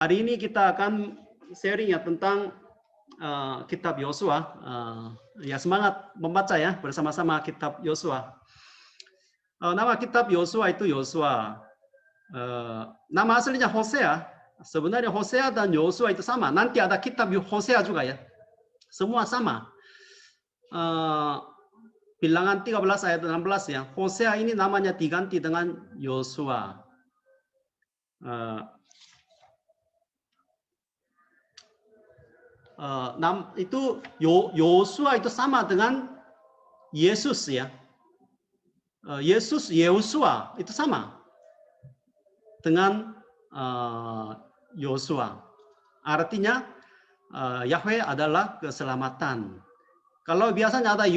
Hari ini kita akan sharing ya tentang kitab Yosua. Ya semangat membaca ya bersama-sama kitab Yosua. Nama kitab Yosua itu Yosua. Nama aslinya Hosea. Sebenarnya Hosea dan Yosua itu sama. Nanti ada kitab Hosea juga ya. Semua sama. Bilangan 13 ayat 16 ya. Hosea ini namanya diganti dengan Yosua. Itu Yosua itu sama dengan Yesus ya. Yesus Yosua itu sama dengan Yosua. Artinya Yahweh adalah keselamatan. Kalau biasanya ada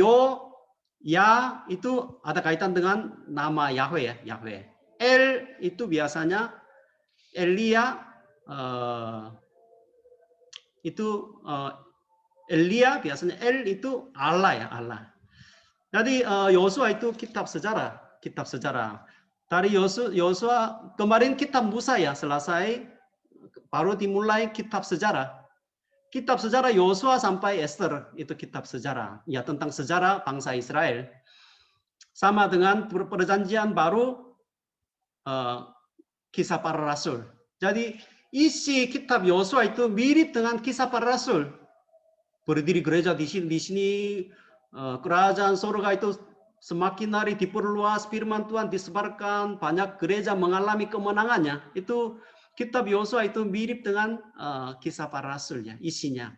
ya itu ada kaitan dengan nama Yahweh ya, Yahweh. El itu biasanya Elia itu Elia biasanya El itu Allah ya, Allah. Jadi Yosua itu kitab sejarah. Dari Yosua kemarin kitab Musa ya selesai, baru dimulai kitab sejarah. Kitab sejarah Yosua sampai Esther itu kitab sejarah ya tentang sejarah bangsa Israel. Sama dengan perjanjian baru kisah para rasul. Jadi isi kitab Yosua itu mirip dengan kisah para rasul. Berdiri gereja di sini, kerajaan surga itu semakin hari diperluas, firman Tuhan disebarkan, banyak gereja mengalami kemenangannya. Itu kitab Yosua itu mirip dengan kisah para rasul ya, isinya.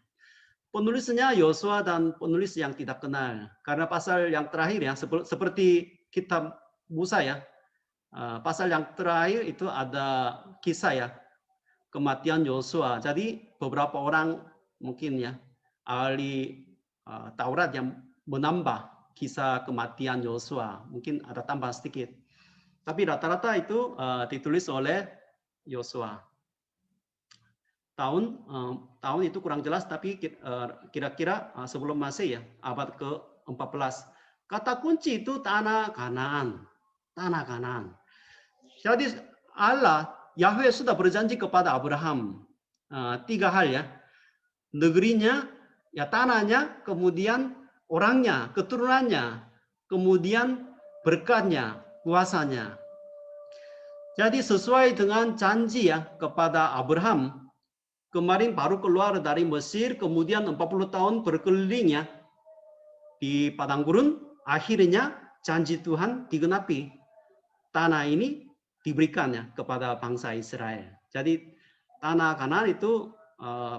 Penulisnya Yosua dan penulis yang tidak kenal. Karena pasal yang terakhir ya, seperti kitab Musa ya, pasal yang terakhir itu ada kisah ya, kematian Yosua. Jadi beberapa orang mungkin ya, ahli Taurat yang menambah kisah kematian Yosua. Mungkin ada tambah sedikit. Tapi rata-rata itu ditulis oleh Yosua. Tahun itu kurang jelas, tapi kira-kira sebelum Masehi ya, abad ke-14. Kata kunci itu tanah Kanaan. Tanah Kanaan. Jadi Allah, Yahweh sudah berjanji kepada Abraham. 3 hal ya. Negerinya, ya tanahnya, kemudian orangnya, keturunannya, kemudian berkatnya, kuasanya. Jadi sesuai dengan janji ya kepada Abraham, kemarin baru keluar dari Mesir, kemudian 40 tahun berkeliling ya di padang gurun, akhirnya janji Tuhan digenapi. Tanah ini diberikan ya kepada bangsa Israel. Jadi tanah Kanaan itu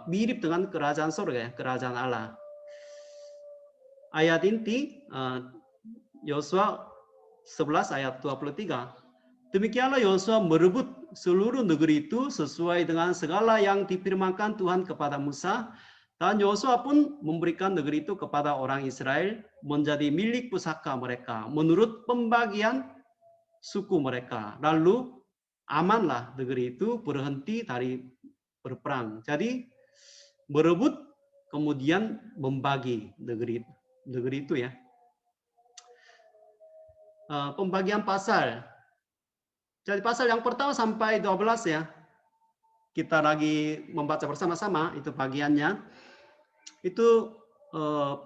mirip dengan kerajaan surga ya, kerajaan Allah. Ayat inti Yosua 11 ayat 23. Demikianlah Yosua merebut seluruh negeri itu sesuai dengan segala yang difirmankan Tuhan kepada Musa, dan Yosua pun memberikan negeri itu kepada orang Israel menjadi milik pusaka mereka menurut pembagian suku mereka. Lalu amanlah negeri itu, berhenti dari berperang. Jadi berebut kemudian membagi negeri itu ya. Pembagian pasal. Jadi pasal yang pertama sampai 12 ya. Kita lagi membaca bersama-sama itu bagiannya. Itu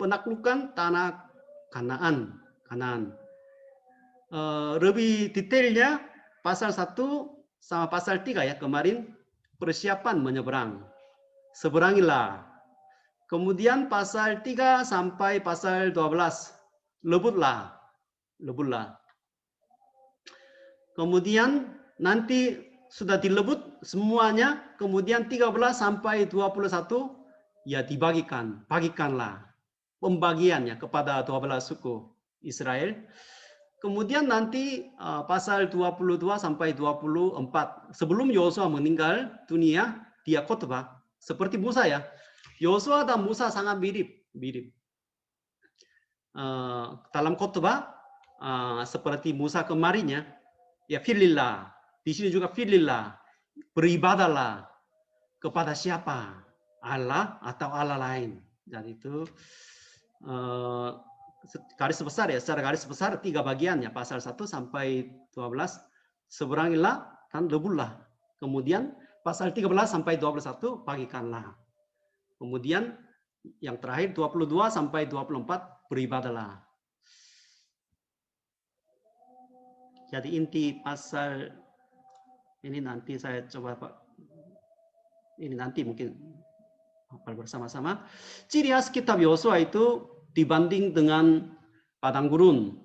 penaklukan tanah Kanaan. Lebih detailnya pasal 1 sama pasal 3 ya kemarin, persiapan menyeberang. Seberangilah. Kemudian pasal 3 sampai pasal 12, lebutlah. Kemudian nanti sudah dilebut semuanya, kemudian 13 sampai 21 ya bagikanlah pembagiannya kepada 12 suku Israel. Kemudian nanti pasal 22 sampai 24, sebelum Yosua meninggal dunia, dia khotbah seperti Musa ya. Yosua dan Musa sangat mirip. Dalam khotbah seperti Musa kemarinnya, ya filillah. Di sini juga filillah. Beribadahlah kepada siapa? Allah atau Allah lain. Dan itu garis besar ya, secara garis besar 3 bagian ya, pasal 1 sampai 12, seberangilah dan lebutlah. Kemudian pasal 13 sampai 21 bagikanlah. Kemudian yang terakhir 22 sampai 24 beribadahlah. Jadi inti pasal ini nanti saya coba Pak. Ini nanti mungkin hafal bersama-sama. Ciri khas kitab Yosua itu dibanding dengan padang gurun.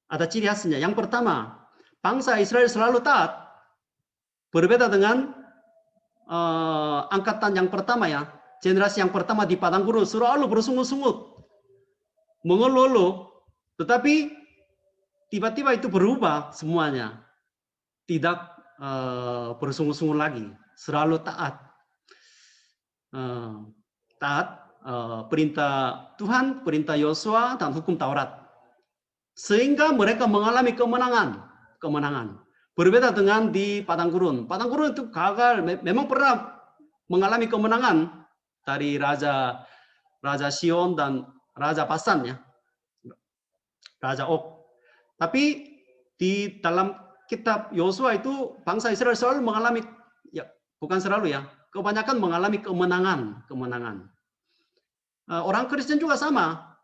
Ada ciri khasnya. Yang pertama, bangsa Israel selalu taat. Berbeda dengan angkatan yang pertama ya. Generasi yang pertama di padang gurun selalu bersungut-sungut. Mengeluh. Tetapi tiba-tiba itu berubah semuanya. Tidak bersungut-sungut lagi. Selalu taat. Taat perintah Tuhan, perintah Yosua, dan hukum Taurat. Sehingga mereka mengalami kemenangan. Berbeda dengan di padang gurun. Padang gurun itu gagal. Memang pernah mengalami kemenangan dari Raja Sion dan Raja Basan ya. Raja Og. Tapi di dalam kitab Yosua itu bangsa Israel selalu mengalami, ya bukan selalu ya, kebanyakan mengalami kemenangan. Orang Kristen juga sama.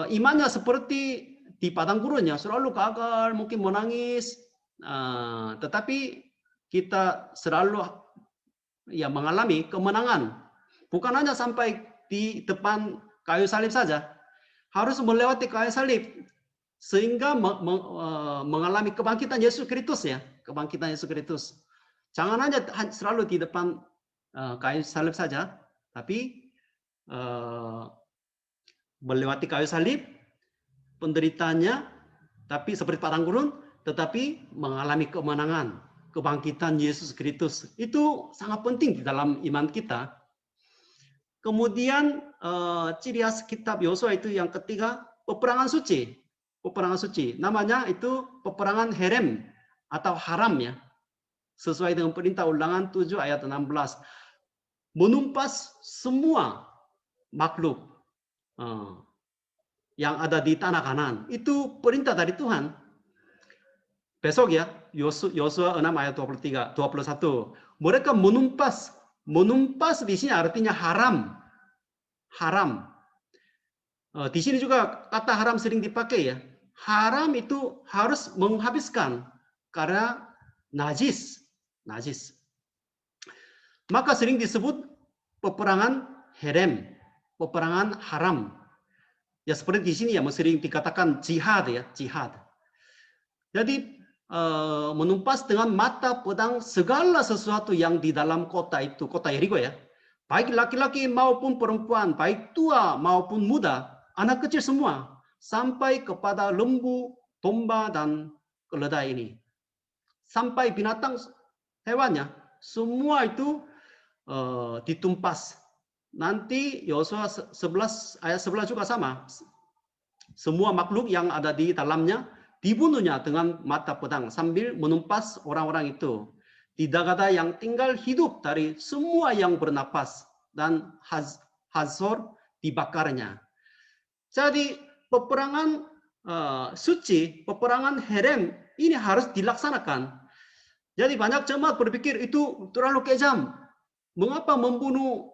Imannya seperti di padang gurunnya, selalu gagal, mungkin menangis. Tetapi kita selalu ya mengalami kemenangan. Bukan hanya sampai di depan kayu salib saja. Harus melewati kayu salib. Sehingga mengalami kebangkitan Yesus Kristus ya, kebangkitan Yesus Kristus. Jangan hanya selalu di depan kayu salib saja, tapi melewati kayu salib, penderitaannya, tapi seperti padang gurun, tetapi mengalami kemenangan, kebangkitan Yesus Kristus. Itu sangat penting di dalam iman kita. Kemudian ciri khas kitab Yosua itu yang ketiga, peperangan suci. Peperangan suci. Namanya itu peperangan herem atau haram ya. Sesuai dengan perintah Ulangan 7 ayat 16. Menumpas semua makhluk yang ada di tanah Kanaan. Itu perintah dari Tuhan. Besok ya, Yosua 6 ayat 23, 21. Mereka menumpas. Menumpas di sini artinya haram. Haram. Di sini juga kata haram sering dipakai ya. Haram itu harus menghabiskan karena najis. Najis. Maka sering disebut peperangan herem, peperangan haram. Ya seperti di sini ya sering dikatakan jihad ya, jihad. Jadi menumpas dengan mata pedang segala sesuatu yang di dalam kota itu, kota Yeriko ya. Baik laki-laki maupun perempuan, baik tua maupun muda, anak kecil semua, sampai kepada lembu, domba, dan keledai ini. Sampai binatang hewannya, semua itu ditumpas. Nanti Yosua 11 ayat 11 juga sama. Semua makhluk yang ada di dalamnya dibunuhnya dengan mata pedang sambil menumpas orang-orang itu. Tidak ada yang tinggal hidup dari semua yang bernapas, dan Hazor dibakarnya. Jadi peperangan suci, peperangan herem ini harus dilaksanakan. Jadi banyak jemaat berpikir itu terlalu kejam. Mengapa membunuh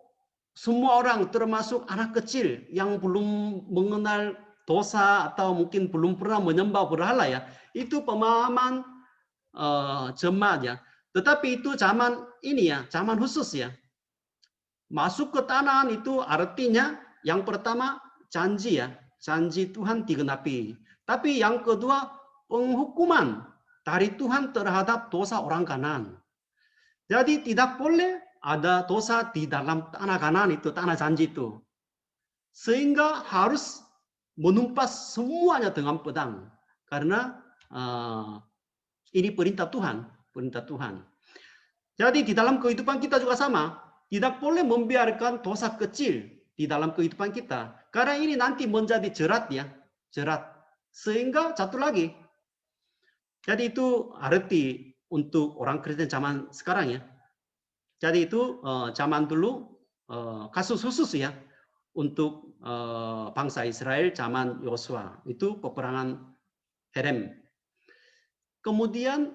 semua orang termasuk anak kecil yang belum mengenal dosa atau mungkin belum pernah menyembah berhala ya. Itu pemahaman jemaat ya. Tetapi itu zaman ini ya, zaman khusus ya. Masuk ke tanah itu artinya yang pertama janji ya. Janji Tuhan digenapi. Tapi yang kedua, penghukuman dari Tuhan terhadap dosa orang Kanaan. Jadi tidak boleh ada dosa di dalam tanah Kanaan itu, tanah janji itu. Sehingga harus menumpas semuanya dengan pedang. Karena ini perintah Tuhan. Perintah Tuhan. Jadi di dalam kehidupan kita juga sama. Tidak boleh membiarkan dosa kecil di dalam kehidupan kita. Karena ini nanti menjadi jerat ya, jerat. Sehingga satu lagi. Jadi itu arti untuk orang Kristen zaman sekarang ya. Jadi itu zaman dulu kasus khusus ya untuk bangsa Israel zaman Yosua. Itu peperangan herem. Kemudian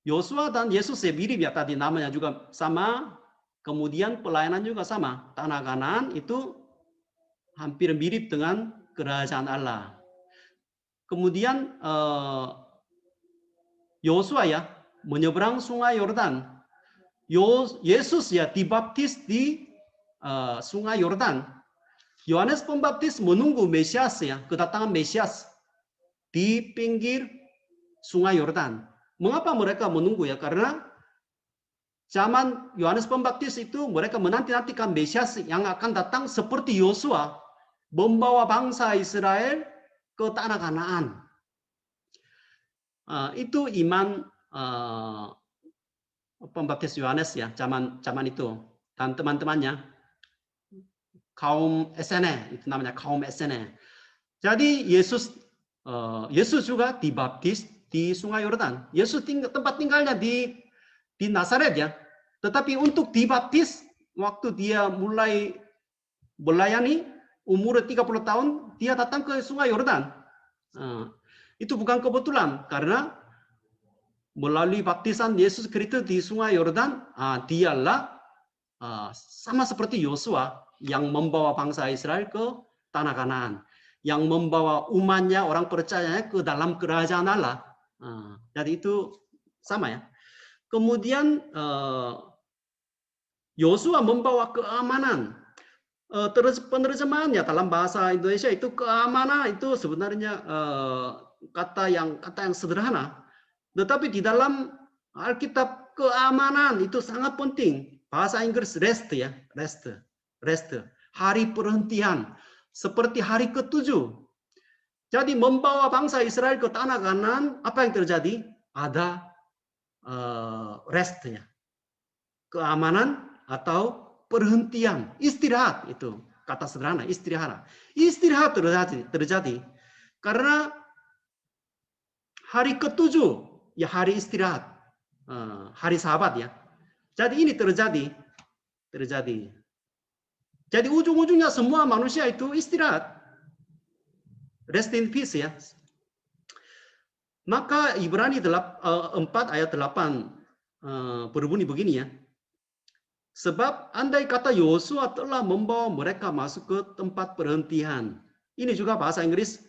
Yosua dan Yesus ya mirip ya, tadi namanya juga sama, kemudian pelayanan juga sama. Tanah Kanaan itu hampir mirip dengan kerajaan Allah. Kemudian Yosua ya menyeberang sungai Yordan. Yesus ya dibaptis di sungai Yordan. Yohanes Pembaptis menunggu Mesias ya, kedatangan Mesias di pinggir sungai Yordan. Mengapa mereka menunggu ya? Karena zaman Yohanes Pembaptis itu mereka menanti-nantikan Mesias yang akan datang seperti Yosua membawa bangsa Israel ke tanah Kanaan. Itu iman Pembaptis Yohanes ya, zaman itu, dan teman-temannya kaum SNE, itu namanya kaum SNE. Jadi Yesus juga dibaptis di Sungai Yordan. Yesus tempat tinggalnya di Nazaret ya. Tetapi untuk dibaptis waktu dia mulai melayani umur 30 tahun, dia datang ke Sungai Yordan. Itu bukan kebetulan, karena melalui baptisan Yesus Kristus di Sungai Yordan, dialah sama seperti Yosua yang membawa bangsa Israel ke tanah Kanaan, yang membawa umatnya, orang percayanya ke dalam kerajaan Allah. Jadi itu sama ya. Kemudian Yosua membawa keamanan. Penerjemahannya dalam bahasa Indonesia itu keamanan itu sebenarnya kata yang sederhana. Tetapi di dalam Alkitab keamanan itu sangat penting. Bahasa Inggris rest ya, rest. Hari perhentian, seperti hari ke-7. Jadi membawa bangsa Israel ke tanah Kanaan, apa yang terjadi? Ada rest ya, keamanan atau perhentian, istirahat itu kata sederhana, istirahat. Istirahat terjadi karena hari ke-7 ya hari istirahat, hari Sabat ya. Jadi ini terjadi. Jadi ujung-ujungnya semua manusia itu istirahat. Rest in peace ya. Maka Ibrani 4 ayat 8 berbunyi begini ya. Sebab andai kata Yosua telah membawa mereka masuk ke tempat perhentian. Ini juga bahasa Inggris.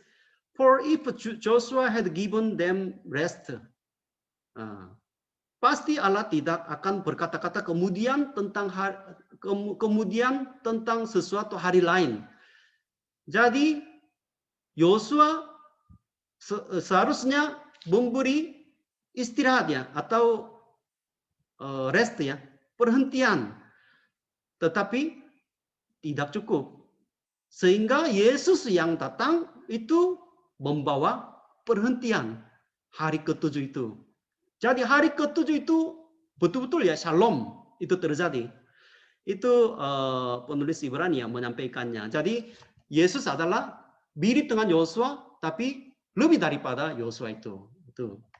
For if Joshua had given them rest. Pasti Allah tidak akan berkata-kata kemudian tentang sesuatu hari lain. Jadi Yosua seharusnya memberi istirahat ya, atau rest ya, perhentian. Tetapi tidak cukup. Sehingga Yesus yang datang itu membawa perhentian hari ke-7 itu. Jadi hari ke-7 itu betul-betul ya shalom itu terjadi. Itu penulis Ibrani yang menyampaikannya. Jadi Yesus adalah mirip dengan Yosua, tapi lebih daripada Yosua itu.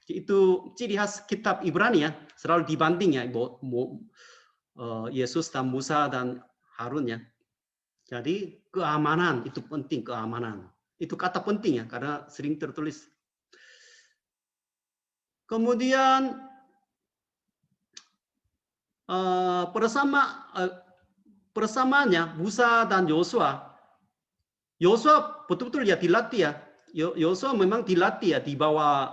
Itu ciri khas kitab Ibrani ya, selalu dibanding ya, Yesus dan Musa dan Harun ya. Jadi keamanan itu penting, keamanan. Itu kata penting ya, karena sering tertulis. Kemudian persamaannya Musa dan Yosua. Yosua betul-betul ya dilatih ya. Yosua memang dilatih ya di bawah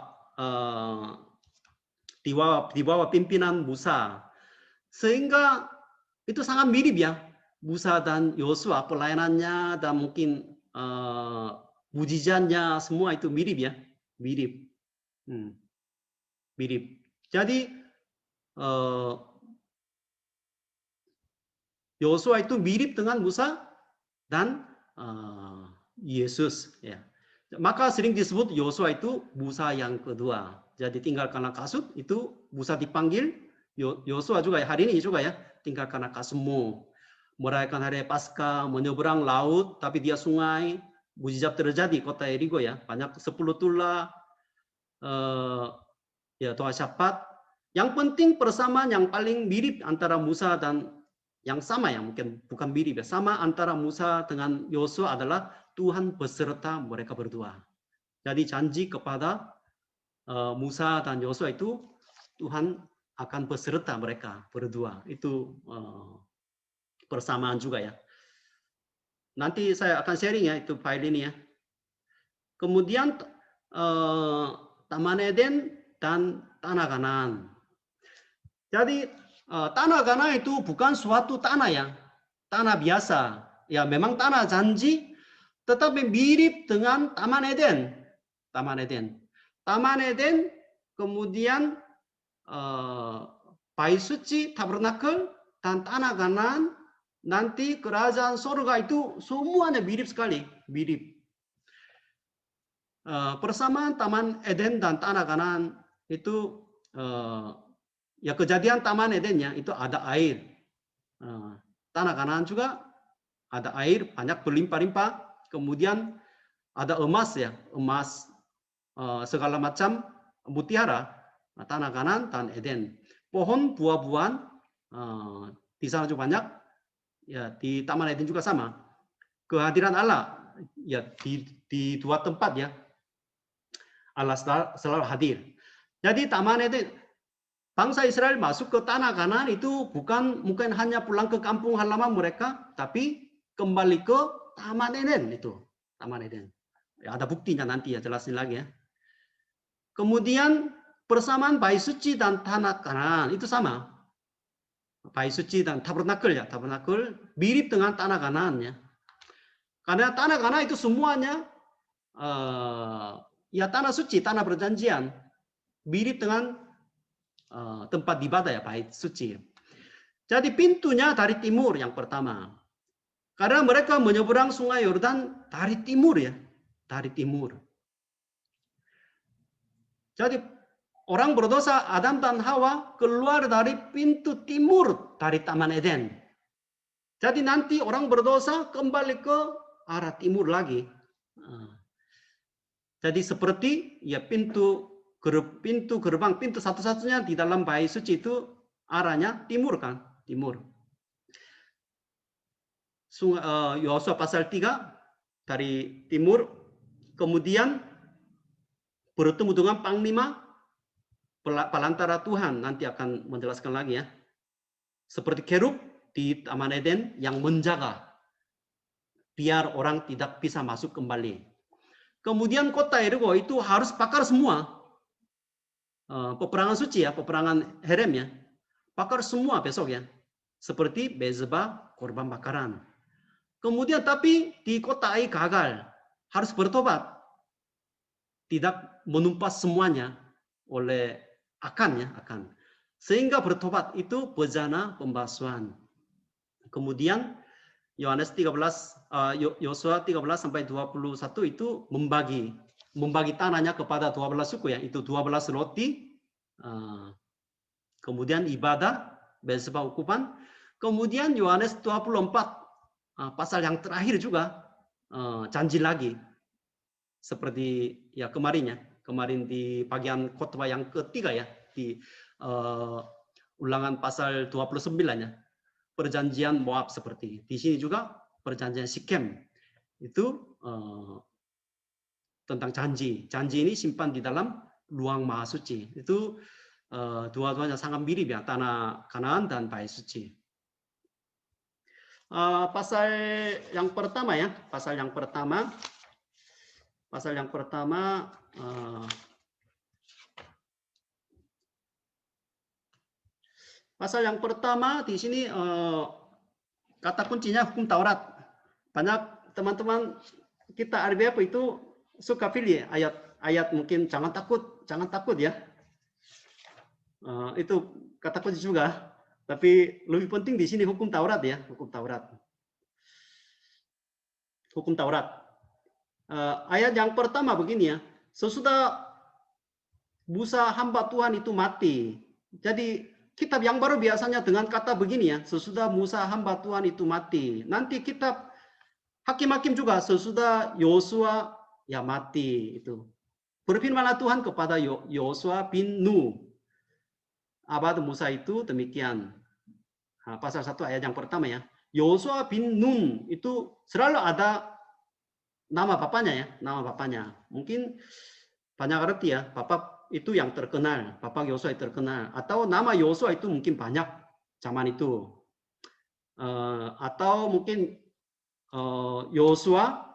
pimpinan Musa. Sehingga itu sangat mirip ya. Musa dan Yosua pelayanannya dan mungkin mujizatnya semua itu mirip ya. Mirip. Jadi Yosua itu mirip dengan Musa dan Yesus ya. Maka sering disebut Yosua itu Musa yang kedua. Jadi tinggalkanlah kasut itu Musa dipanggil, Yosua juga ya, hari ini juga ya, tinggalkanlah kasutmu. Merayakan hari Paskah, menyeberang laut, tapi dia sungai, mujizat terjadi kota Yeriko ya, banyak 10 tulah ya doa syafaat. Yang penting persamaan yang paling mirip antara Musa dan yang sama ya, mungkin bukan mirip ya, sama antara Musa dengan Yosua adalah Tuhan beserta mereka berdua. Jadi janji kepada Musa dan Yosua itu Tuhan akan beserta mereka berdua. Itu persamaan juga ya. Nanti saya akan sharing ya itu file ini ya. Kemudian Taman Eden dan Tanah Kanaan. Jadi Tanah Kanaan itu bukan suatu tanah ya, tanah biasa. Ya memang tanah janji, tetapi mirip dengan Taman Eden. Taman Eden. Taman Eden, kemudian Bait Suci, Tabernakel, dan Tanah Kanaan, nanti kerajaan surga itu semuanya mirip sekali, mirip. Persamaan Taman Eden dan Tanah Kanaan itu ya kejadian Taman Edennya itu ada air. Tanah Kanaan juga ada air banyak berlimpah-limpah. Kemudian ada emas ya, emas segala macam mutiara. Tanah Kanaan dan Eden. Pohon buah-buahan di sana juga banyak. Ya di Taman Eden juga sama. Kehadiran Allah ya di dua tempat ya. Allah selalu hadir. Jadi Taman Eden, bangsa Israel masuk ke Tanah Kanaan itu bukan mungkin hanya pulang ke kampung halaman mereka, tapi kembali ke Taman Eden itu. Taman Eden. Ya, ada buktinya nanti ya, jelasin lagi ya. Kemudian persamaan Bait Suci dan Tanah Kanaan itu sama. Bait Suci dan Tabernakel ya, Tabernakel mirip dengan Tanah Kanaan ya. Karena Tanah Kanaan itu semuanya ya tanah suci, tanah perjanjian, mirip dengan tempat ibadah ya, Bait Suci. Jadi pintunya dari timur yang pertama. Karena mereka menyeberang Sungai Yordan dari timur ya, dari timur. Jadi orang berdosa Adam dan Hawa keluar dari pintu timur dari Taman Eden. Jadi nanti orang berdosa kembali ke arah timur lagi. Jadi seperti ya pintu gerbang, pintu satu-satunya di dalam Bait Suci itu arahnya timur kan, timur. Yosua pasal 3 dari timur, kemudian bertemu dengan panglima pelantara Tuhan, nanti akan menjelaskan lagi ya. Seperti kerub di Taman Eden yang menjaga biar orang tidak bisa masuk kembali. Kemudian kota Yeriko itu harus bakar semua. Peperangan suci ya, peperangan Herem ya. Bakar semua besok ya. Seperti Mezbah korban bakaran. Kemudian tapi di kota Ai gagal. Harus bertobat. Tidak menumpas semuanya oleh Akan ya, Akan. Sehingga bertobat itu bejana pembasuhan. Kemudian Yohanes 13, Yosua 13 sampai 21 itu membagi tanahnya kepada 12 suku ya, itu 12 roti, kemudian ibadah, Mezbah ukupan, kemudian Yohanes 24 pasal yang terakhir juga janji lagi, seperti ya kemarin di bagian khotbah yang ketiga ya, di ulangan pasal 29 ya. Perjanjian Moab seperti di sini juga perjanjian Sikem itu tentang janji. Janji ini simpan di dalam ruang maha suci. Itu dua-duanya sangat mirip ya, Tanah Kanaan dan Bait Suci. Pasal yang pertama ya, pasal yang pertama di sini kata kuncinya hukum Taurat. Banyak teman-teman kita RBF itu suka pilih ayat mungkin jangan takut ya. Itu kata kunci juga. Tapi lebih penting di sini hukum Taurat ya, hukum Taurat. Hukum Taurat. Ayat yang pertama begini ya. Sesudah Musa hamba Tuhan itu mati. Jadi kitab yang baru biasanya dengan kata begini ya, sesudah Musa hamba Tuhan itu mati. Nanti kitab Hakim-Hakim juga sesudah Yosua ya mati itu. Berfirmanlah Tuhan kepada Yosua bin Nun. Abad Musa itu demikian. Pasal 1 ayat yang pertama ya. Yosua bin Nun itu selalu ada nama bapaknya ya, nama bapaknya. Mungkin banyak arti ya, bapak itu yang terkenal, Bapak Yosua yang terkenal. Atau nama Yosua itu mungkin banyak zaman itu. Atau mungkin Yosua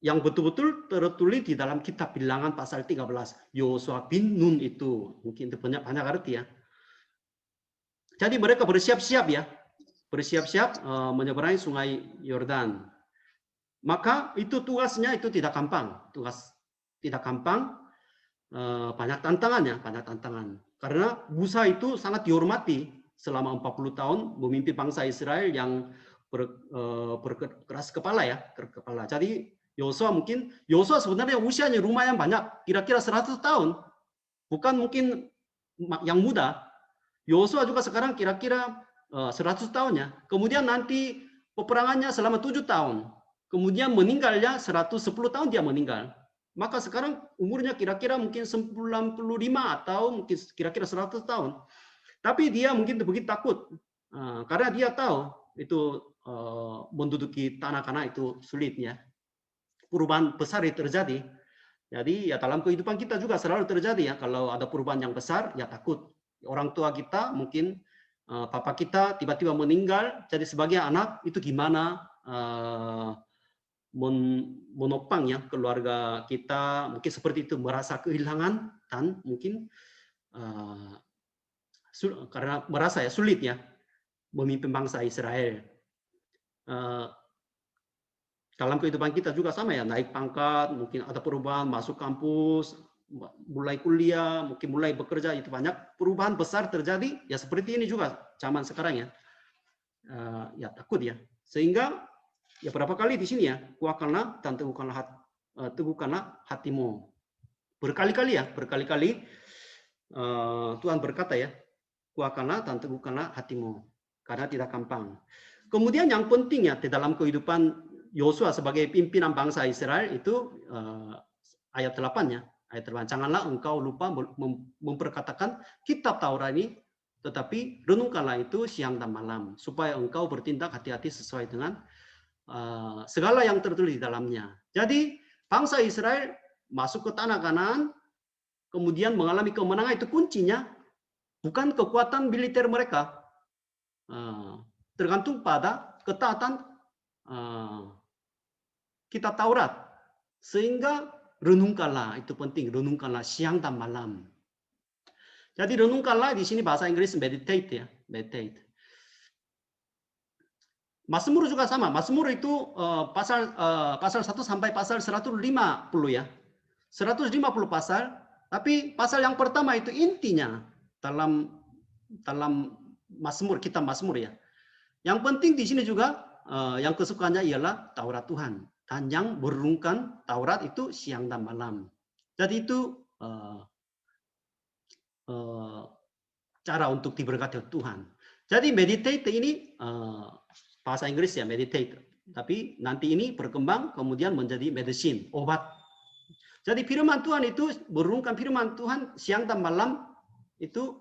yang betul-betul tertulis di dalam kitab Bilangan pasal 13. Yosua bin Nun itu. Mungkin itu banyak arti ya. Jadi mereka bersiap-siap ya. Bersiap-siap menyeberangi sungai Yordan. Maka itu tugasnya itu tidak gampang. Tugas tidak gampang. Banyak tantangannya, banyak tantangan. Karena Musa itu sangat dihormati selama 40 tahun memimpin bangsa Israel yang berkeras kepala ya, kepala. Jadi Yosua sebenarnya usianya lumayan banyak, kira-kira 100 tahun. Bukan mungkin yang muda. Yosua juga sekarang kira-kira 100 tahunnya. Kemudian nanti peperangannya selama 7 tahun. Kemudian meninggalnya 110 tahun dia meninggal. Maka sekarang umurnya kira-kira mungkin 95 atau mungkin kira-kira 100 tahun. Tapi dia mungkin begitu takut. Karena dia tahu itu menduduki tanah Kanaan itu sulit ya. Perubahan besar itu terjadi. Jadi ya dalam kehidupan kita juga selalu terjadi ya. Kalau ada perubahan yang besar ya takut. Orang tua kita mungkin papa kita tiba-tiba meninggal. Jadi sebagai anak itu gimana menopang ya keluarga kita, mungkin seperti itu, merasa kehilangan dan mungkin karena merasa ya sulit ya memimpin bangsa Israel. Dalam kehidupan kita juga sama ya, naik pangkat, mungkin ada perubahan, masuk kampus, mulai kuliah, mungkin mulai bekerja, itu banyak perubahan besar terjadi. Ya seperti ini juga zaman sekarang ya. Ya takut ya. Sehingga ya berapa kali di sini ya, kuatkanlah dan teguhkanlah hatimu. Berkali-kali ya, berkali-kali Tuhan berkata ya, kuatkanlah dan teguhkanlah hatimu. Karena tidak gampang. Kemudian yang penting ya di dalam kehidupan Yosua sebagai pimpinan bangsa Israel itu ayat 8-nya. Ayat 8, janganlah engkau lupa memperkatakan kitab Taurat ini, tetapi renungkanlah itu siang dan malam, supaya engkau bertindak hati-hati sesuai dengan segala yang tertulis di dalamnya. Jadi bangsa Israel masuk ke tanah Kanaan, kemudian mengalami kemenangan, itu kuncinya bukan kekuatan militer mereka, tergantung pada ketaatan kitab Taurat. Sehingga renungkanlah, itu penting, renungkanlah siang dan malam. Jadi renungkanlah di sini bahasa Inggris meditate ya, meditate. Mazmur juga sama. Mazmur itu pasal 1 sampai pasal 150 ya. 150 pasal, tapi pasal yang pertama itu intinya dalam Mazmur, kitab Mazmur ya. Yang penting di sini juga yang kesukaannya ialah Taurat Tuhan, dan yang merenungkan Taurat itu siang dan malam. Jadi itu cara untuk diberkati Tuhan. Jadi meditate ini bahasa Inggris ya, meditate. Tapi nanti ini berkembang kemudian menjadi medicine, obat. Jadi firman Tuhan itu, merenungkan firman Tuhan siang dan malam itu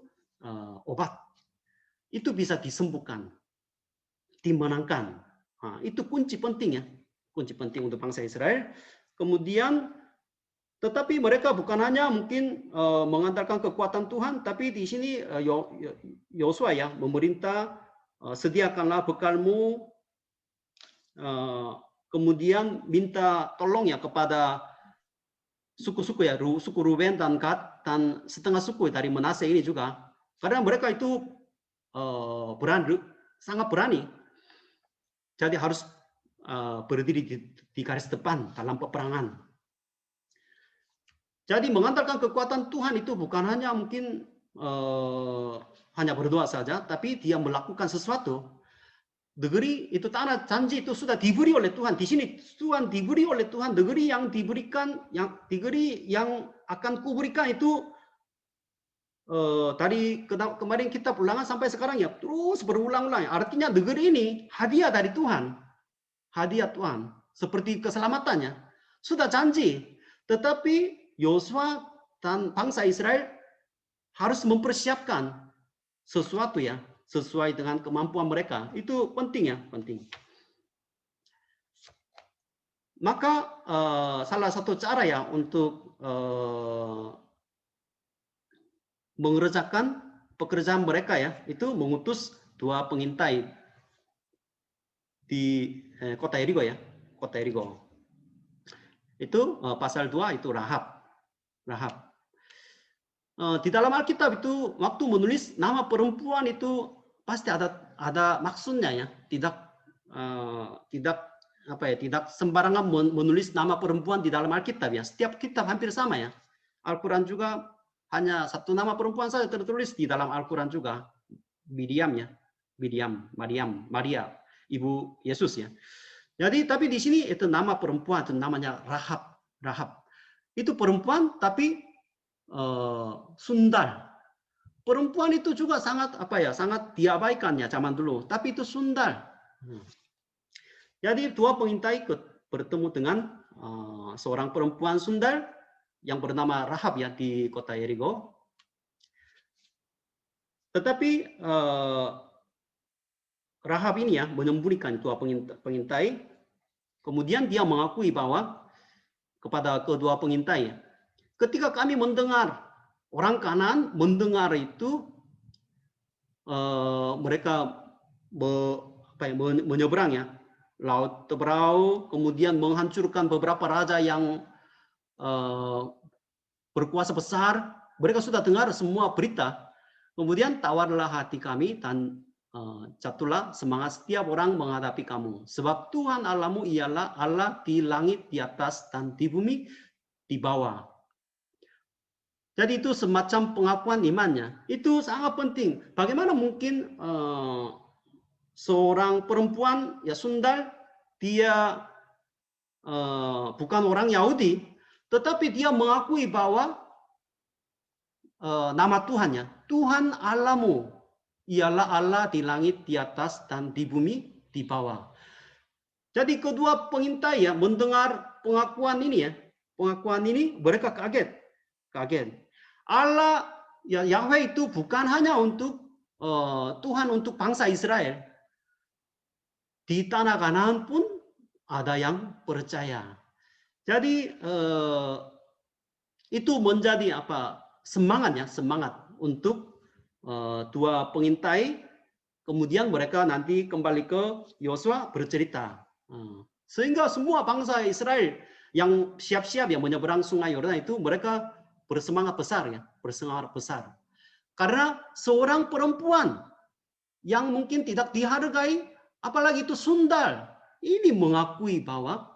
obat. Itu bisa disembuhkan, dimenangkan. Nah, itu kunci penting ya. Kunci penting untuk bangsa Israel. Kemudian tetapi mereka bukan hanya mungkin mengandalkan kekuatan Tuhan, tapi di sini Yosua ya memerintah, sediakanlah bekalmu, kemudian minta tolong ya kepada suku-suku ya, suku Ruben dan Gad dan setengah suku dari Manase ini juga, karena mereka itu berani, sangat berani. Jadi harus berdiri di garis depan dalam peperangan. Jadi mengandalkan kekuatan Tuhan itu bukan hanya mungkin hanya berdoa saja, tapi dia melakukan sesuatu. Negeri itu, tanah janji itu sudah diberi oleh Tuhan. Di sini Tuhan diberi oleh Tuhan, negeri yang diberikan, negeri yang akan kuberikan itu dari kemarin kita Ulangan sampai sekarang ya terus berulang-ulang. Artinya negeri ini hadiah dari Tuhan, hadiah Tuhan seperti keselamatannya sudah janji, tetapi Yosua dan bangsa Israel harus mempersiapkan sesuatu ya, sesuai dengan kemampuan mereka. Itu penting ya, penting. Maka salah satu cara ya untuk mengerjakan pekerjaan mereka ya, itu mengutus 2 pengintai di kota Yeriko ya, kota Yeriko. Itu pasal 2 itu Rahab. Rahab. Di dalam Alkitab itu waktu menulis nama perempuan itu pasti ada maksudnya ya, tidak apa ya, tidak sembarangan menulis nama perempuan di dalam Alkitab ya. Setiap kitab hampir sama ya. Al-Quran juga hanya satu nama perempuan saja tertulis di dalam Al-Quran juga. Miriam ya. Maria, ibu Yesus ya. Jadi tapi di sini itu nama perempuan itu namanya Rahab. Rahab. Itu perempuan tapi sundal. Perempuan itu juga sangat apa ya, sangat diabaikan ya zaman dulu. Tapi itu sundal. Jadi 2 pengintai bertemu dengan seorang perempuan sundal yang bernama Rahab ya di kota Yeriko. Tetapi Rahab ini ya menyembunyikan 2 pengintai. Kemudian dia mengakui bahwa kepada kedua pengintai, ketika kami mendengar orang Kanaan mendengar itu mereka menyeberang ya. Laut Teberau, kemudian menghancurkan beberapa raja yang berkuasa besar. Mereka sudah dengar semua berita. Kemudian tawarlah hati kami dan jatuhlah semangat setiap orang menghadapi kamu. Sebab Tuhan Allahmu ialah Allah di langit, di atas, dan di bumi, di bawah. Jadi itu semacam pengakuan imannya. Itu sangat penting. Bagaimana mungkin seorang perempuan ya sundal, dia bukan orang Yahudi, tetapi dia mengakui bahwa nama Tuhannya, Tuhan Allahmu ialah Allah di langit, di atas, dan di bumi, di bawah. Jadi kedua pengintai ya mendengar pengakuan ini ya, pengakuan ini mereka kaget. Allah ya, Yahweh itu bukan hanya untuk Tuhan untuk bangsa Israel. Di tanah Kanaan pun ada yang percaya. Jadi itu menjadi apa semangatnya, semangat untuk 2 pengintai. Kemudian mereka nanti kembali ke Yosua bercerita. Sehingga semua bangsa Israel yang siap-siap yang menyeberang Sungai Yordan itu mereka bersemangat besar ya, bersemangat besar. Karena seorang perempuan yang mungkin tidak dihargai, apalagi itu sundal, ini mengakui bahwa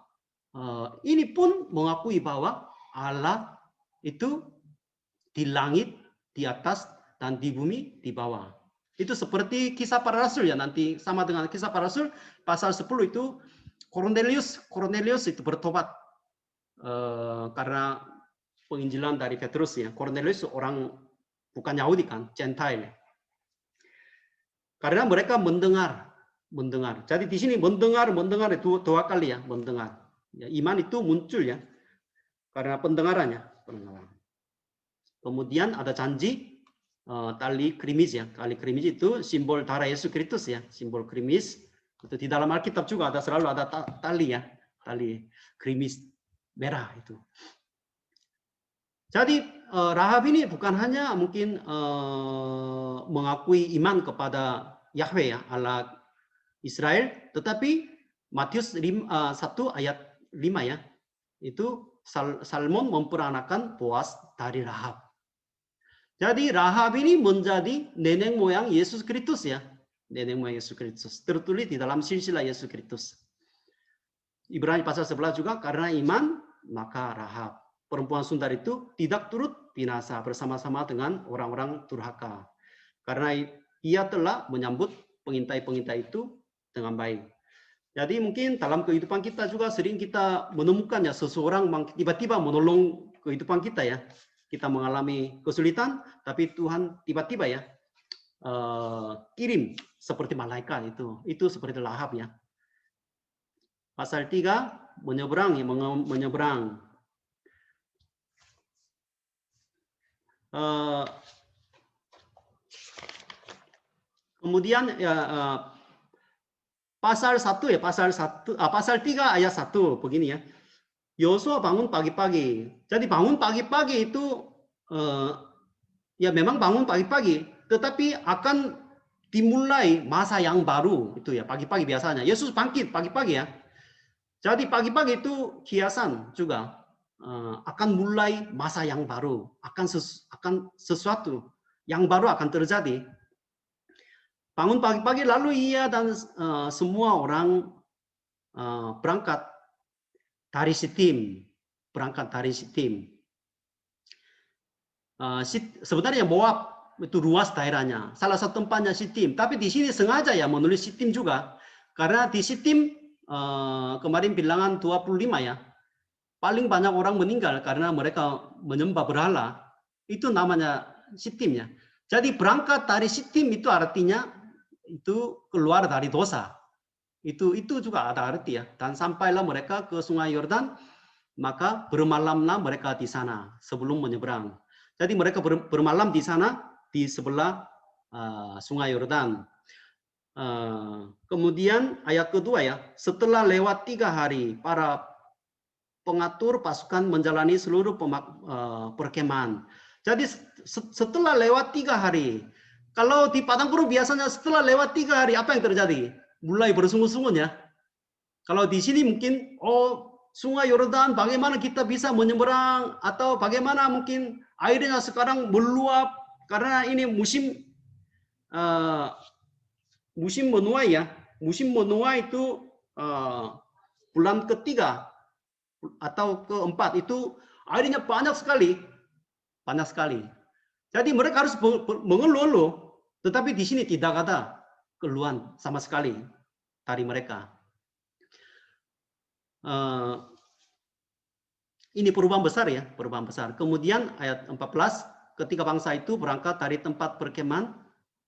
ini pun mengakui bahwa Allah itu di langit, di atas, dan di bumi, di bawah. Itu seperti kisah para rasul ya, nanti sama dengan kisah para rasul pasal 10 itu Cornelius itu bertobat karena penginjilan dari Petrus ya. Cornelius orang bukan Yahudi kan, Gentile. Karena mereka mendengar. Jadi di sini mendengar itu 2 kali ya, mendengar. Ya, iman itu muncul ya, karena pendengarannya. Kemudian ada janji tali krimis ya. Tali krimis itu simbol darah Yesus Kristus ya, simbol krimis. Itu di dalam Alkitab juga selalu ada tali ya, tali krimis merah itu. Jadi Rahab ini bukan hanya mungkin mengakui iman kepada Yahweh ya, Allah Israel, tetapi Matius 1 ayat 5 ya, itu Salmon memperanakan Boas dari Rahab. Jadi Rahab ini menjadi nenek moyang Yesus Kristus ya, nenek moyang Yesus Kristus. Tertulis di dalam silsilah Yesus Kristus. Ibrani pasal 11 juga, karena iman maka Rahab, perempuan sundal itu tidak turut binasa bersama-sama dengan orang-orang durhaka. Karena ia telah menyambut pengintai-pengintai itu dengan baik. Jadi mungkin dalam kehidupan kita juga sering kita menemukan ya seseorang tiba-tiba menolong kehidupan kita ya. Kita mengalami kesulitan, tapi Tuhan tiba-tiba ya kirim seperti malaikat itu. Itu seperti Rahab ya. Pasal 3 menyeberang. Kemudian ya, pasal 1 ya, pasal 3 ayat 1 begini ya. Yosua bangun pagi-pagi. Jadi bangun pagi-pagi itu Ya memang bangun pagi-pagi, tetapi akan dimulai masa yang baru itu ya pagi-pagi biasanya. Yesus bangkit pagi-pagi ya. Jadi pagi-pagi itu kiasan juga akan mulai masa yang baru, akan sesuatu yang baru akan terjadi. Bangun pagi-pagi lalu ia dan semua orang berangkat dari Sitim, berangkat dari Sitim. Sebenarnya Moab itu luas daerahnya. Salah satu tempatnya Sitim. Tapi di sini sengaja ya menulis Sitim juga. Karena di Sitim kemarin bilangan 25 ya. Paling banyak orang meninggal karena mereka menyembah berhala. Itu namanya Sitim ya. Jadi berangkat dari Sitim itu artinya itu keluar dari dosa. Itu juga ada arti ya. Dan sampailah mereka ke Sungai Yordan, maka bermalamlah mereka di sana sebelum menyeberang. Jadi mereka bermalam di sana di sebelah Sungai Yordan. Kemudian ayat kedua ya, setelah lewat 3 hari, para pengatur pasukan menjalani seluruh perkemahan. Jadi setelah lewat 3 hari, kalau di padang gurun biasanya setelah lewat 3 hari apa yang terjadi? Mulai bersungguh-sungguh ya. Kalau di sini mungkin Sungai Yordan, bagaimana kita bisa menyeberang atau bagaimana mungkin airnya sekarang meluap karena ini musim menuai ya. Musim menuai itu bulan ketiga atau keempat itu airnya banyak sekali, banyak sekali. Jadi mereka harus mengeluh, tetapi di sini tidak ada keluhan sama sekali dari mereka. Ini perubahan besar ya, perubahan besar. Kemudian ayat 14, ketika bangsa itu berangkat dari tempat perkemahan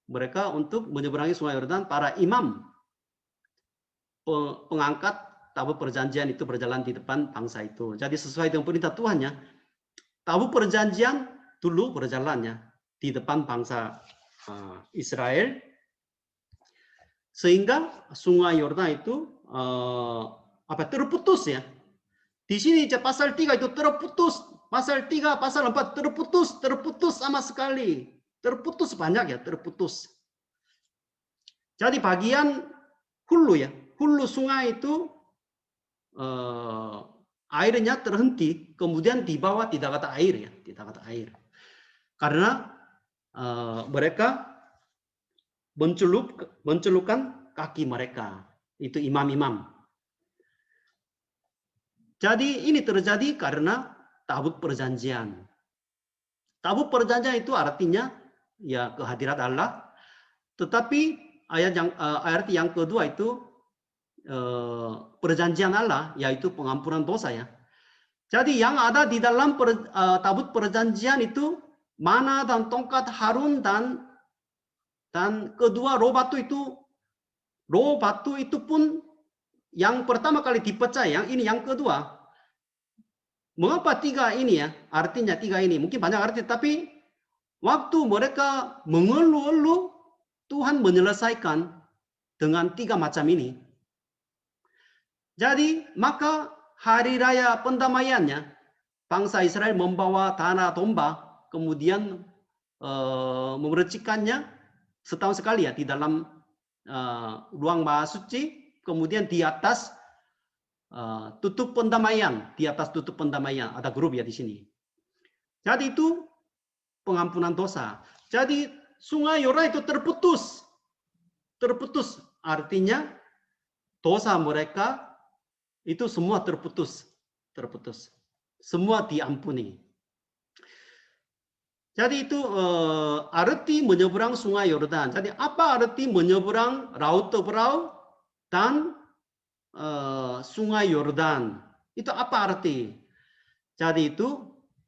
mereka untuk menyeberangi Sungai Yordan, para imam pengangkat tabut perjanjian itu berjalan di depan bangsa itu. Jadi sesuai dengan perintah Tuhan ya, tabut perjanjian dulu berjalannya di depan bangsa Israel, sehingga Sungai Yordan itu terputus ya. Di sini pasal 3 itu terputus, pasal 3, pasal 4 terputus sama sekali. Terputus banyak ya, terputus. Jadi bagian hulu ya, hulu sungai itu airnya terhenti, kemudian di bawah tidak ada air ya, tidak ada air. Karena mereka mencelupkan kaki mereka, itu imam-imam. Jadi ini terjadi karena tabut perjanjian. Tabut perjanjian itu artinya ya kehadirat Allah. Tetapi ayat yang kedua itu perjanjian Allah, yaitu pengampunan dosa ya. Jadi yang ada di dalam tabut perjanjian itu mana dan tongkat Harun dan kedua roh batu itu pun yang pertama kali dipecah, yang ini yang kedua. Mengapa 3 ini ya? Artinya 3 ini mungkin banyak arti, tapi waktu mereka mengeluh-eluh, Tuhan menyelesaikan dengan 3 macam ini. Jadi maka hari raya pendamaiannya, bangsa Israel membawa tanah domba, kemudian memercikannya setahun sekali ya di dalam ruang maha suci, kemudian di atas tutup pendamaian, di atas tutup pendamaian ada grup ya di sini. Jadi itu pengampunan dosa. Jadi Sungai Yordan itu terputus. Terputus artinya dosa mereka itu semua terputus. Terputus. Semua diampuni. Jadi itu arti menyeberang Sungai Yordan. Jadi apa arti menyeberang Laut Teberau dan Sungai Yordan? Itu apa arti? Jadi itu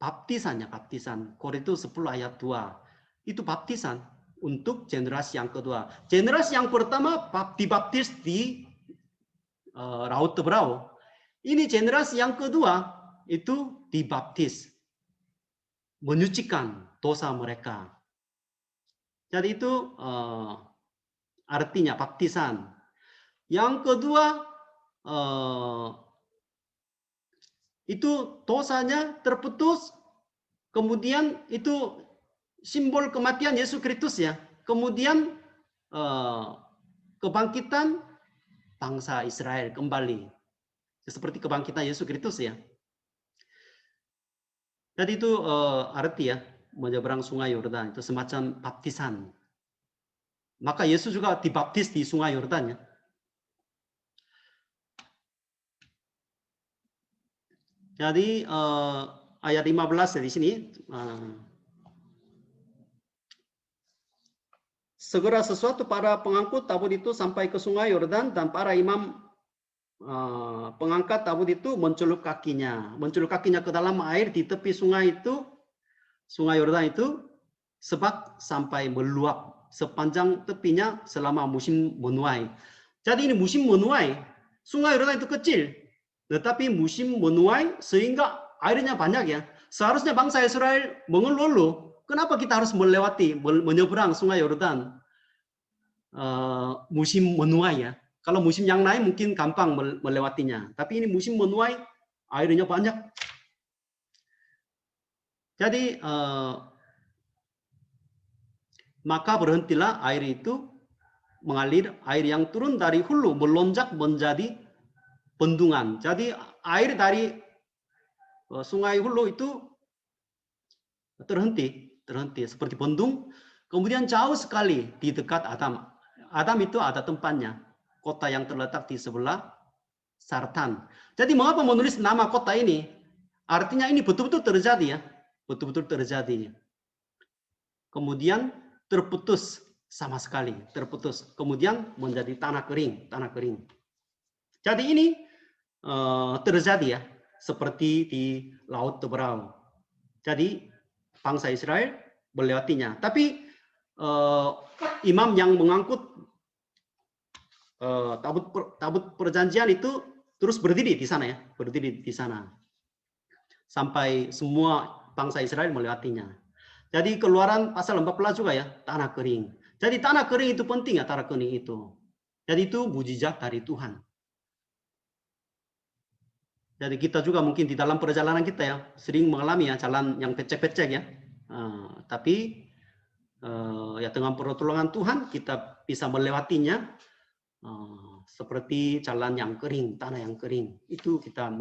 baptisannya, baptisan. Korintus 10 ayat 2. Itu baptisan untuk generasi yang kedua. Generasi yang pertama dibaptis di Laut Teberau. Ini generasi yang kedua itu dibaptis, menyucikan dosa mereka. Jadi itu artinya baptisan. Yang kedua itu dosanya terputus, kemudian itu simbol kematian Yesus Kristus ya. Kemudian kebangkitan bangsa Israel kembali. Seperti kebangkitan Yesus Kristus ya. Jadi itu arti ya, menyeberang sungai Yordan itu semacam baptisan. Maka Yesus juga dibaptis di sungai Yordan ya. Jadi ayat 15 di sini. Segera sesuatu para pengangkut tabut itu sampai ke sungai Yordan dan para imam pengangkat tabut itu mencelup kakinya ke dalam air di tepi sungai itu, sungai Yordan itu, sebab sampai meluap sepanjang tepinya selama musim menuai. Jadi ini musim menuai, sungai Yordan itu kecil, tetapi musim menuai sehingga airnya banyak ya. Seharusnya bangsa Israel mengeluh, kenapa kita harus melewati, menyeberang sungai Yordan musim menuai ya. Kalau musim yang lain mungkin gampang melewatinya, tapi ini musim menuai, airnya banyak. Jadi maka berhentilah air itu mengalir, air yang turun dari hulu melonjak menjadi bendungan. Jadi air dari sungai hulu itu terhenti seperti bendung. Kemudian jauh sekali di dekat Adam. Adam itu ada tempatnya, kota yang terletak di sebelah Sartan. Jadi mengapa menulis nama kota ini? Artinya ini betul-betul terjadi ya, betul-betul terjadi. Kemudian terputus sama sekali, terputus. Kemudian menjadi tanah kering, tanah kering. Jadi ini terjadi ya, seperti di Laut Teberau. Jadi bangsa Israel melewatinya. Tapi imam yang mengangkut tabut perjanjian itu terus berdiri di sana ya, berdiri di sana sampai semua bangsa Israel melewatinya. Jadi Keluaran pasal 14 juga ya, tanah kering. Jadi tanah kering itu penting ya, tanah kering itu. Jadi itu mujizat dari Tuhan. Jadi kita juga mungkin di dalam perjalanan kita ya sering mengalami ya jalan yang pecek-pecek ya. Tapi ya dengan pertolongan Tuhan kita bisa melewatinya seperti jalan yang kering, tanah yang kering. Itu kita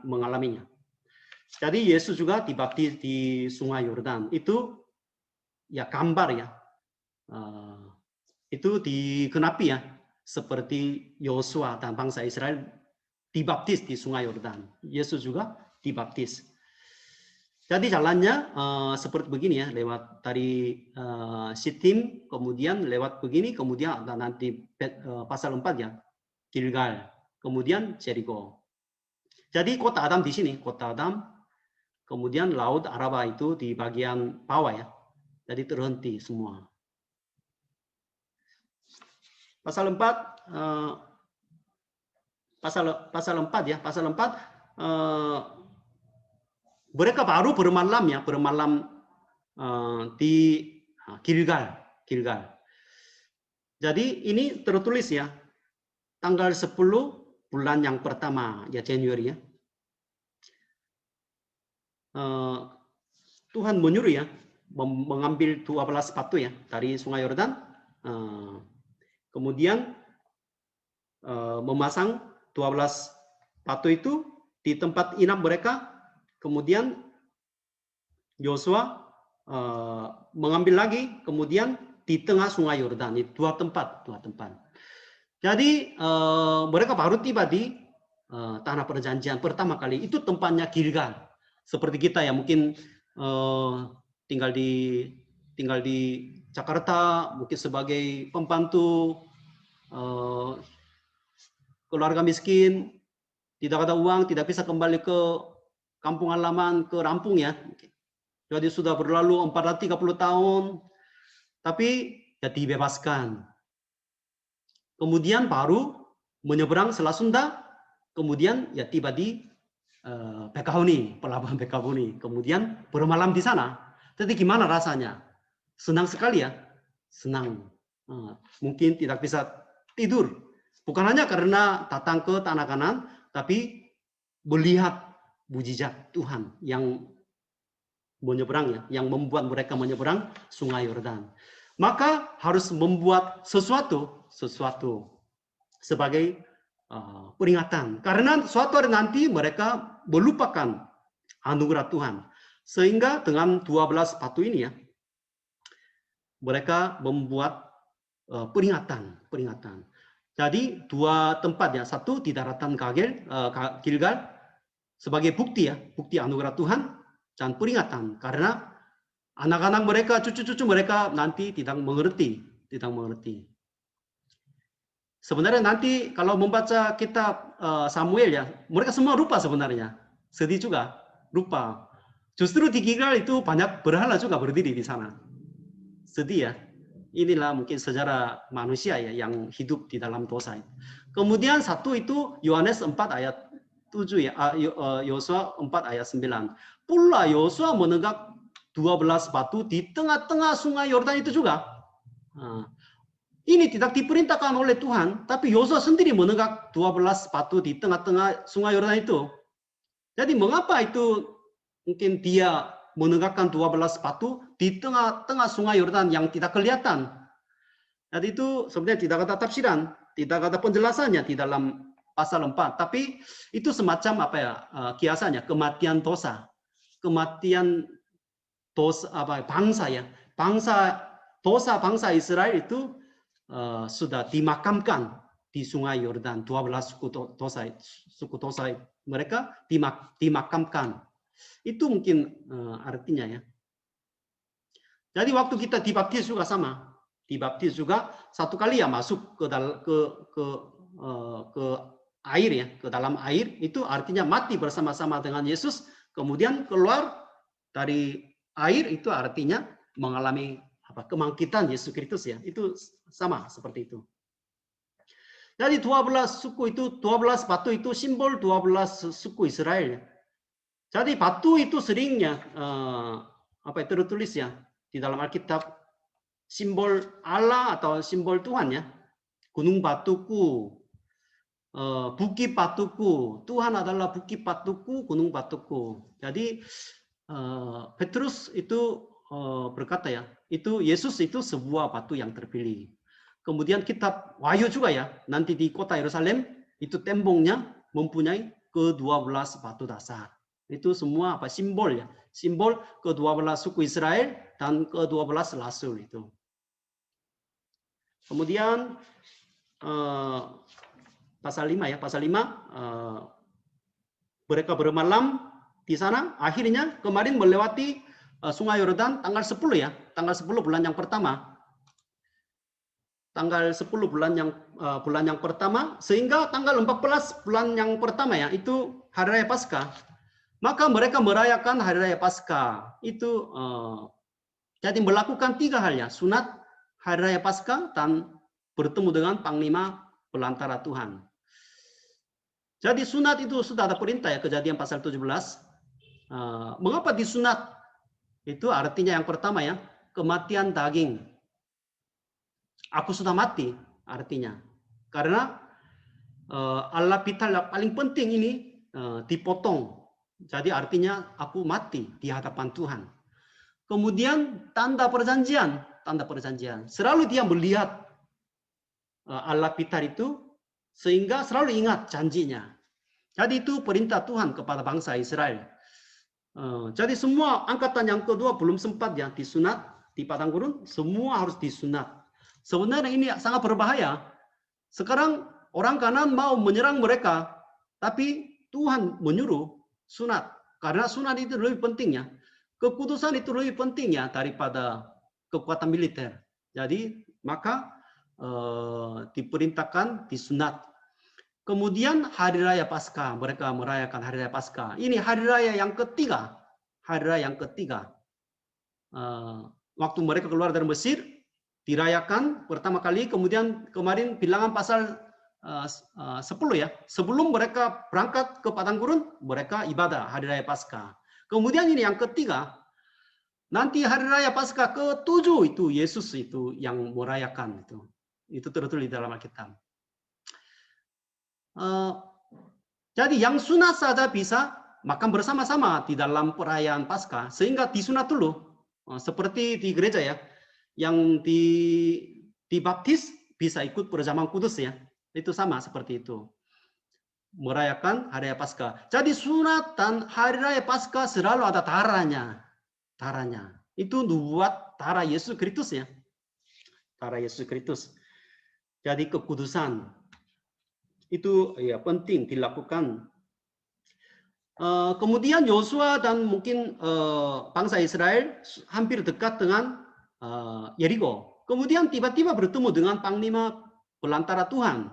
mengalaminya. Jadi Yesus juga dibaptis di Sungai Yordan. Itu ya gambar ya. Itu digenapi ya seperti Yosua dan bangsa Israel dibaptis di Sungai Yordan. Yesus juga dibaptis. Jadi jalannya seperti begini ya, lewat dari Sitim, kemudian lewat begini, kemudian ada nanti pasal 4 ya, Gilgal, kemudian Jericho. Jadi kota Adam di sini, kota Adam, kemudian Laut Araba itu di bagian bawah ya, jadi terhenti semua. Pasal 4, pasal 4 ya, pasal 4. Mereka baru bermalam ya, bermalam di Gilgal. Jadi ini tertulis ya, tanggal 10 bulan yang pertama ya, Januari ya. Tuhan menyuruh ya, mengambil 12 batu ya dari Sungai Yordan, kemudian memasang 12 batu itu di tempat inap mereka. Kemudian Yosua mengambil lagi, kemudian di tengah Sungai Yordan, itu dua tempat. Jadi mereka baru tiba di tanah perjanjian pertama kali. Itu tempatnya Gilgal. Seperti kita ya, mungkin tinggal di Jakarta, mungkin sebagai pembantu, keluarga miskin, tidak ada uang, tidak bisa kembali ke kampung halaman, ke Lampung ya. Jadi sudah berlalu 430 tahun, tapi ya dibebaskan. Kemudian baru menyeberang Selat Sunda, kemudian ya tiba di Bekahuni, pelabuhan Bekahuni. Kemudian bermalam di sana. Jadi gimana rasanya? Senang sekali ya, senang. Mungkin tidak bisa tidur. Bukan hanya karena datang ke tanah Kanan, tapi melihat mujizat Tuhan yang menyeberang ya, yang membuat mereka menyeberang Sungai Yordan. Maka harus membuat sesuatu sebagai peringatan. Karena suatu hari nanti mereka melupakan anugerah Tuhan. Sehingga dengan 12 batu ini ya, mereka membuat peringatan. Jadi dua tempat ya, satu di daratan Gilgal sebagai bukti ya, bukti anugerah Tuhan dan peringatan karena anak-anak mereka, cucu-cucu mereka nanti tidak mengerti. Sebenarnya nanti kalau membaca kitab Samuel ya, mereka semua lupa sebenarnya. Sedih juga, lupa. Justru di Gilgal itu banyak berhala juga berdiri di sana. Sedih ya. Inilah mungkin sejarah manusia ya yang hidup di dalam dosa. Kemudian satu itu Yohanes 4 ayat 7 ya, Yosua 4 ayat 9. Pula Yosua menegak 12 batu di tengah-tengah Sungai Yordan itu juga. Ini tidak diperintahkan oleh Tuhan, tapi Yosua sendiri menegak 12 batu di tengah-tengah Sungai Yordan itu. Jadi mengapa itu mungkin dia menegakkan 12 batu di tengah-tengah Sungai Yordan yang tidak kelihatan? Jadi itu sebenarnya tidak ada tafsiran, tidak ada penjelasannya di dalam pasal 4. Tapi itu semacam apa ya, kiasannya kematian dosa. Kematian dosa apa bangsa ya. Dosa bangsa Israel itu sudah dimakamkan di Sungai Yordan. 12 suku dosa mereka dimakamkan. Itu mungkin artinya ya. Jadi waktu kita dibaptis juga sama. Dibaptis juga satu kali ya masuk ke air ya, ke dalam air itu artinya mati bersama-sama dengan Yesus, kemudian keluar dari air itu artinya mengalami kebangkitan Yesus Kristus ya. Itu sama seperti itu. Jadi 12 suku itu, 12 batu itu simbol 12 suku Israel. Jadi batu itu seringnya tertulis ya di dalam Alkitab simbol Allah atau simbol Tuhan ya. Gunung batuku, bukit batuku, Tuhan adalah bukit batuku, gunung batuku. Jadi Petrus itu berkata ya, itu Yesus itu sebuah batu yang terpilih. Kemudian kitab Wahyu juga ya, nanti di kota Yerusalem itu temboknya mempunyai ke-12 batu dasar. Itu semua simbol ya, simbol ke-12 suku Israel dan ke-12 rasul itu. Kemudian pasal 5 ya, pasal 5 mereka bermalam di sana, akhirnya kemarin melewati Sungai Yordan tanggal 10 ya, tanggal 10 bulan yang pertama. Tanggal 10 bulan yang pertama, sehingga tanggal 14 bulan yang pertama ya, itu Hari Raya Paskah. Maka mereka merayakan Hari Raya Paskah. Itu jadi melakukan 3 hal ya, sunat, Hari Raya Paskah, dan bertemu dengan Panglima Pelantara Tuhan. Jadi sunat itu sudah ada perintah ya, Kejadian pasal 17. Mengapa disunat? Itu artinya yang pertama ya, kematian daging. Aku sudah mati artinya. Karena Allah vital paling penting ini dipotong. Jadi artinya aku mati di hadapan Tuhan. Kemudian tanda perjanjian. Selalu dia melihat Allah vital itu sehingga selalu ingat janjinya. Jadi itu perintah Tuhan kepada bangsa Israel. Jadi semua angkatan yang kedua belum sempat ya disunat di padang gurun, semua harus disunat. Sebenarnya ini sangat berbahaya. Sekarang orang Kanan mau menyerang mereka, tapi Tuhan menyuruh sunat. Karena sunat itu lebih pentingnya. Kekudusan itu lebih pentingnya daripada kekuatan militer. Jadi maka diperintahkan disunat. Kemudian Hari Raya Paskah, mereka merayakan Hari Raya Paskah. Ini Hari Raya yang ketiga. Waktu mereka keluar dari Mesir, dirayakan pertama kali, kemudian kemarin bilangan pasal 10 ya. Sebelum mereka berangkat ke padang gurun, mereka ibadah Hari Raya Paskah. Kemudian ini yang ketiga, nanti Hari Raya Paskah ke-7 itu Yesus itu yang merayakan itu. Itu tertulis di dalam Alkitab. Jadi yang sunat saja bisa, makan bersama-sama di dalam perayaan Paskah, sehingga disunat dulu, seperti di gereja ya, yang dibaptis bisa ikut perjamuan kudus ya, itu sama seperti itu, merayakan hari raya Paskah. Jadi sunatan hari raya Paskah selalu ada darahnya, itu buat darah Yesus Kristus ya, darah Yesus Kristus. Jadi kekudusan itu ya penting dilakukan. Kemudian Yosua dan mungkin bangsa Israel hampir dekat dengan Yeriko. Kemudian tiba-tiba bertemu dengan panglima belantara Tuhan.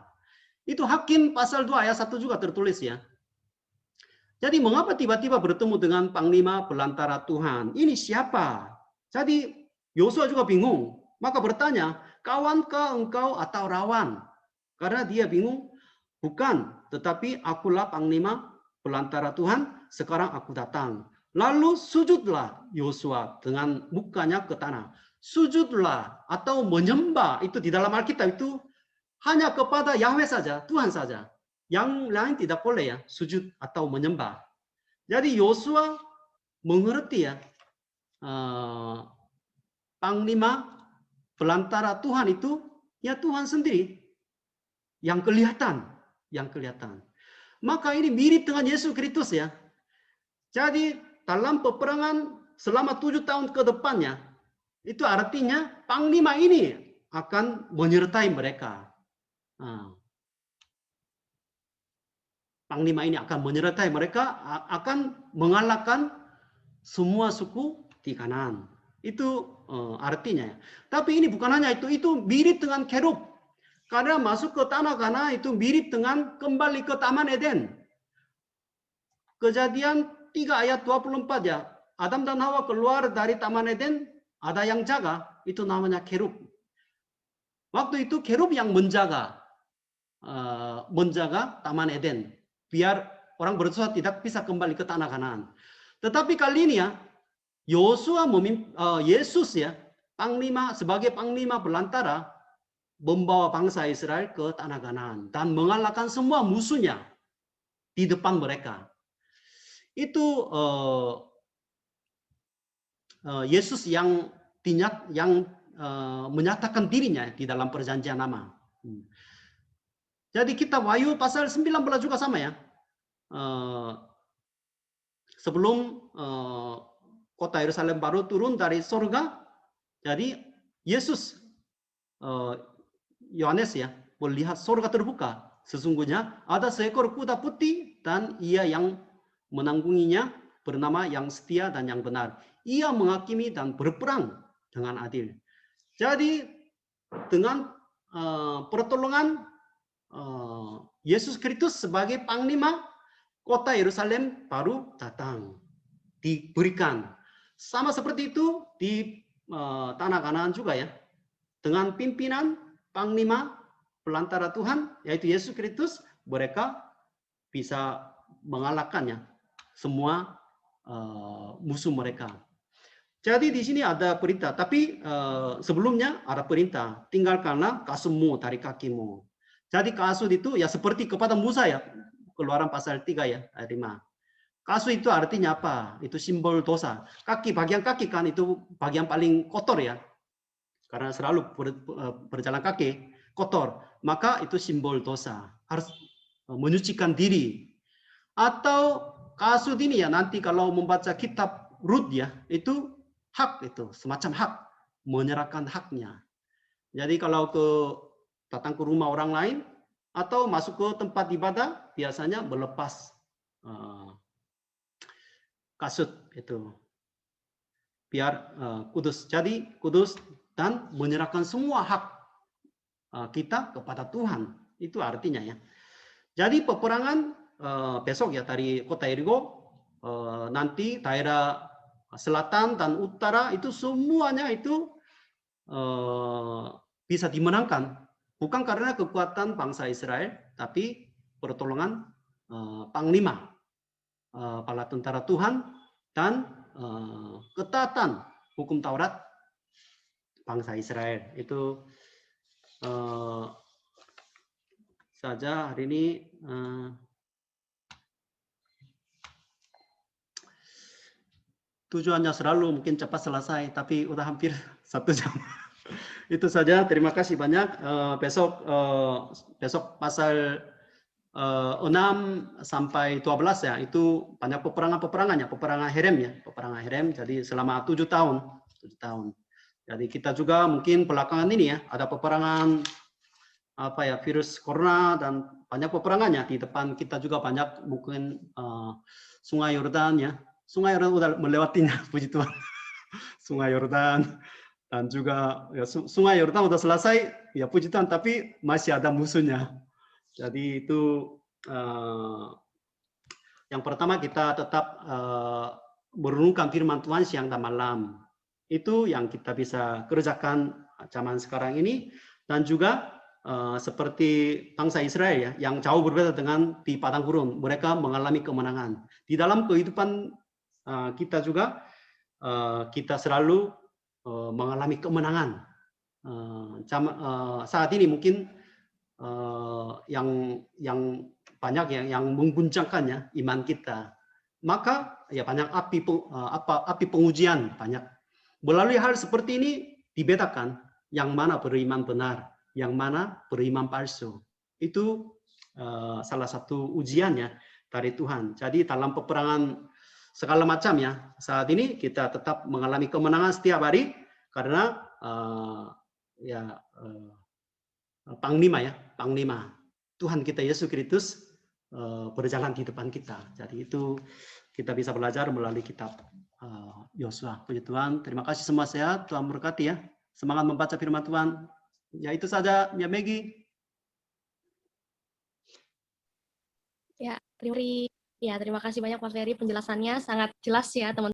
Itu Hakim pasal 2 ayat 1 juga tertulis ya. Jadi mengapa tiba-tiba bertemu dengan panglima belantara Tuhan? Ini siapa? Jadi Yosua juga bingung. Maka bertanya, kawankah engkau atau rawan? Karena dia bingung. Bukan, tetapi akulah panglima belantara Tuhan, sekarang aku datang. Lalu sujudlah Yosua dengan mukanya ke tanah. Sujudlah atau menyembah, itu di dalam Alkitab itu hanya kepada Yahweh saja, Tuhan saja. Yang lain tidak boleh ya, sujud atau menyembah. Jadi Yosua mengerti ya, panglima belantara Tuhan itu ya Tuhan sendiri yang kelihatan. Maka ini mirip dengan Yesus Kristus ya. Jadi dalam peperangan selama 7 tahun ke depannya, itu artinya panglima ini akan menyertai mereka. Panglima ini akan menyertai mereka, akan mengalahkan semua suku di Kanaan. Itu artinya. Tapi ini bukan hanya itu mirip dengan kerub. Karena masuk ke tanah Kanaan itu mirip dengan kembali ke Taman Eden. Kejadian 3 ayat 24 ya. Adam dan Hawa keluar dari Taman Eden, ada yang jaga, itu namanya kerub. Waktu itu kerub yang menjaga Taman Eden, biar orang berdosa tidak bisa kembali ke tanah Kanaan. Tetapi kali ini ya, Yesus ya, sebagai panglima belantara, membawa bangsa Israel ke tanah Kanaan dan mengalahkan semua musuhnya di depan mereka. Itu Yesus yang menyatakan dirinya di dalam perjanjian lama. Jadi kita Wahyu pasal 19 juga sama ya. Sebelum kota Yerusalem baru turun dari surga, jadi Yesus Yohanes ya melihat surga terbuka. Sesungguhnya ada seekor kuda putih dan ia yang menanggunginya bernama yang setia dan yang benar. Ia menghakimi dan berperang dengan adil. Jadi dengan pertolongan Yesus Kristus sebagai panglima, kota Yerusalem baru datang, diberikan. Sama seperti itu di tanah Kanaan juga ya. Dengan pimpinan panglima pelantara Tuhan, yaitu Yesus Kristus, mereka bisa mengalahkannya semua musuh mereka. Jadi di sini ada perintah, tapi sebelumnya ada perintah, tinggalkanlah kasutmu dari kakimu. Jadi kasut itu ya seperti kepada Musa ya, Keluaran pasal 3 ya, ayat 5. Kasut itu artinya apa? Itu simbol dosa. Bagian kaki kan itu bagian paling kotor ya, karena selalu berjalan kaki kotor, maka itu simbol dosa, harus menyucikan diri. Atau kasut ini ya nanti kalau membaca kitab Rut ya, itu hak, itu semacam hak, menyerahkan haknya. Jadi kalau datang ke rumah orang lain atau masuk ke tempat ibadah, biasanya melepas kasut itu biar kudus. Jadi kudus dan menyerahkan semua hak kita kepada Tuhan. Itu artinya ya. Jadi peperangan besok ya dari kota Yeriko, nanti daerah selatan dan utara itu semuanya itu bisa dimenangkan. Bukan karena kekuatan bangsa Israel, tapi pertolongan panglima, bala tentara Tuhan, dan ketaatan hukum Taurat bangsa Israel. Itu saja hari ini. tujuannya selalu mungkin cepat selesai, tapi udah hampir 1 jam. Itu saja. Terima kasih banyak. Besok pasal 6 sampai 12 ya, itu banyak peperangannya, peperangan Herem ya, peperangan Herem. Jadi selama 7 tahun, 7 tahun. Jadi kita juga mungkin belakangan ini ya, ada peperangan apa ya, virus corona dan banyak peperangannya. Di depan kita juga banyak mungkin Sungai Yordan ya. Sungai Yordan udah melewatinya, puji Tuhan. Sungai Yordan dan juga ya, Sungai Yordan udah selesai, ya puji Tuhan, tapi masih ada musuhnya. Jadi itu yang pertama kita tetap merenungkan firman Tuhan siang dan malam. Itu yang kita bisa kerjakan zaman sekarang ini. Dan juga seperti bangsa Israel ya, yang jauh berbeda dengan di padang gurun. Mereka mengalami kemenangan. Di dalam kehidupan kita juga, kita selalu mengalami kemenangan. Saat ini mungkin yang banyak yang mengguncangkannya iman kita. Maka ya banyak api pengujian banyak. Melalui hal seperti ini dibedakan yang mana beriman benar, yang mana beriman palsu. Itu salah satu ujiannya dari Tuhan. Jadi dalam peperangan segala macam ya, saat ini kita tetap mengalami kemenangan setiap hari karena Panglima ya, Panglima Tuhan kita Yesus Kristus berjalan di depan kita. Jadi itu kita bisa belajar melalui kitab Yosua. Puji Tuhan, terima kasih, semua sehat, Tuhan berkati ya. Semangat membaca firman Tuhan. Ya itu saja, ya Megi. Ya, terima kasih banyak Pak Ferry, penjelasannya sangat jelas ya teman-teman.